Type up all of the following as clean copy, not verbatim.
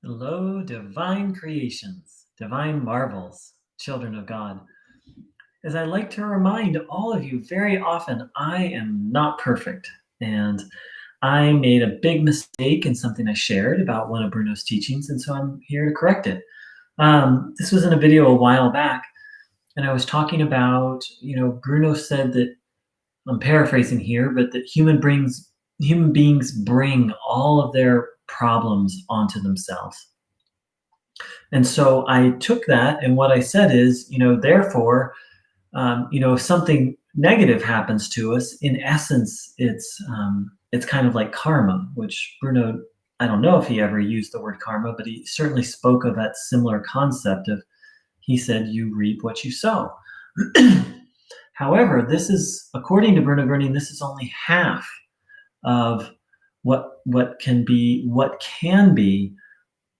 Hello, divine creations, divine marvels, children of God. As I like to remind all of you very often, I am not perfect. And I made a big mistake in something I shared about one of Bruno's teachings, and so I'm here to correct it. This was in a video a while back, and I was talking about, Bruno said that, I'm paraphrasing here, but that human beings bring all of their problems onto themselves. And so I took that, and what I said is, therefore, if something negative happens to us, in essence, it's kind of like karma, which Bruno, I don't know if he ever used the word karma, but he certainly spoke of that similar concept of, he said, you reap what you sow. However, this is, according to Bruno Gröning, this is only half of what can be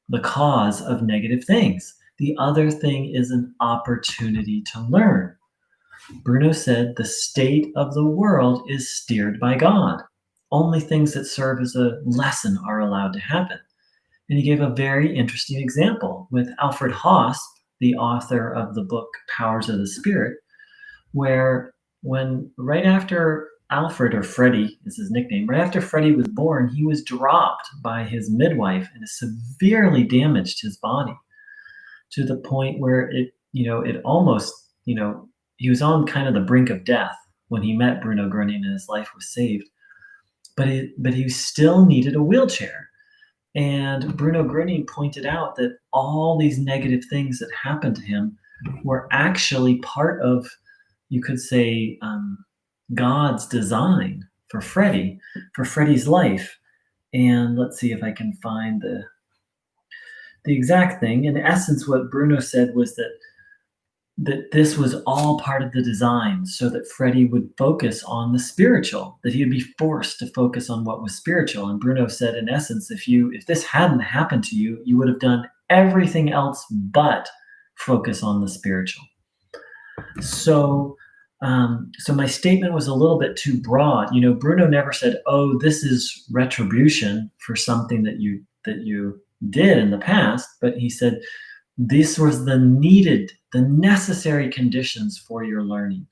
the cause of negative things. The other thing is an opportunity to learn. Bruno said the state of the world is steered by God. Only things that serve as a lesson are allowed to happen. And he gave a very interesting example with Alfred Haas, the author of the book Powers of the Spirit, where right after Alfred, or Freddie is his nickname, right after Freddie was born, he was dropped by his midwife and severely damaged his body to the point where it almost, he was on kind of the brink of death when he met Bruno Gröning and his life was saved. But he still needed a wheelchair. And Bruno Gröning pointed out that all these negative things that happened to him were actually part of, you could say, God's design for Freddie's life. And let's see if I can find the exact thing. In essence, what Bruno said was that this was all part of the design so that Freddie would focus on the spiritual, that he would be forced to focus on what was spiritual. And Bruno said, in essence, if this hadn't happened to you, you would have done everything else but focus on the spiritual. So my statement was a little bit too broad. Bruno never said, "Oh, this is retribution for something that you did in the past," but he said, "This was the necessary conditions for your learning."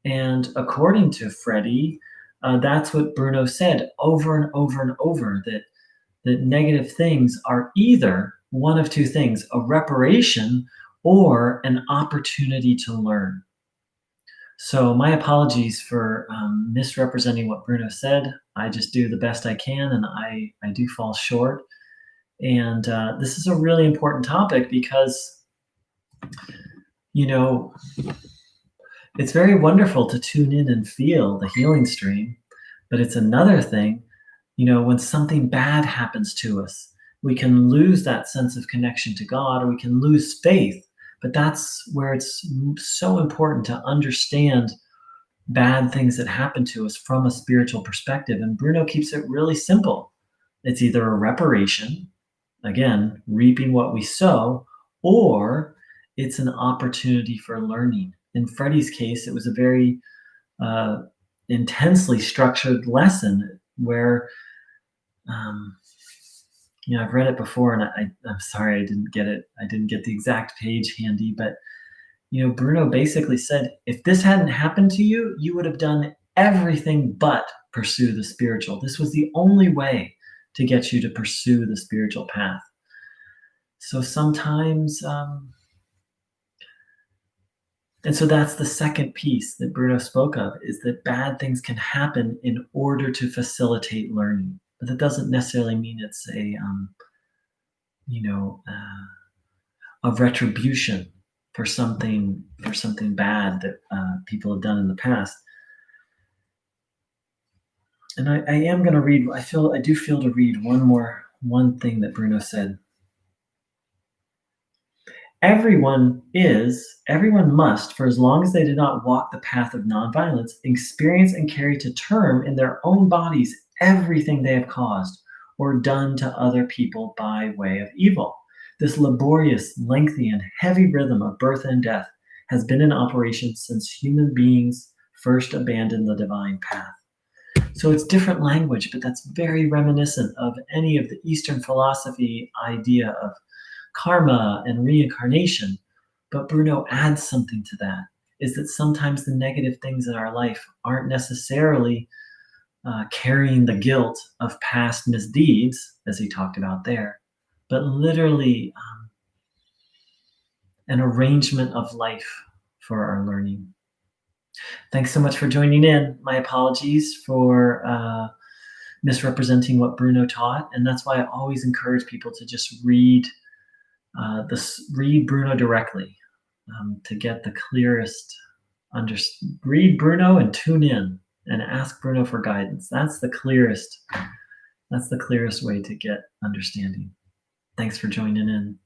And according to Freddie, that's what Bruno said over and over and over, that negative things are either one of two things: a reparation or an opportunity to learn. So my apologies for misrepresenting what Bruno said. I just do the best I can, and I do fall short. And this is a really important topic because, it's very wonderful to tune in and feel the healing stream, but it's another thing, when something bad happens to us, we can lose that sense of connection to God, or we can lose faith. But that's where it's so important to understand bad things that happen to us from a spiritual perspective. And Bruno keeps it really simple. It's either a reparation, again, reaping what we sow, or it's an opportunity for learning. In Freddie's case, it was a very intensely structured lesson where, I've read it before, and I'm sorry I didn't get it. I didn't get the exact page handy, but Bruno basically said, if this hadn't happened to you, you would have done everything but pursue the spiritual. This was the only way to get you to pursue the spiritual path. So sometimes, and so that's the second piece that Bruno spoke of, is that bad things can happen in order to facilitate learning. But that doesn't necessarily mean it's a retribution for something bad that people have done in the past. And I am going to read. I do feel to read one thing that Bruno said. Everyone must, for as long as they did not walk the path of nonviolence, experience and carry to term in their own bodies everything they have caused or done to other people by way of evil. This laborious, lengthy, and heavy rhythm of birth and death has been in operation since human beings first abandoned the divine path. So it's different language, but that's very reminiscent of any of the Eastern philosophy idea of karma and reincarnation. But Bruno adds something to that, is that sometimes the negative things in our life aren't necessarily carrying the guilt of past misdeeds, as he talked about there, but literally an arrangement of life for our learning. Thanks so much for joining in. My apologies for misrepresenting what Bruno taught, and that's why I always encourage people to just read read Bruno directly to get the clearest. Read Bruno and tune in and ask Bruno for guidance. That's the clearest way to get understanding. Thanks for joining in.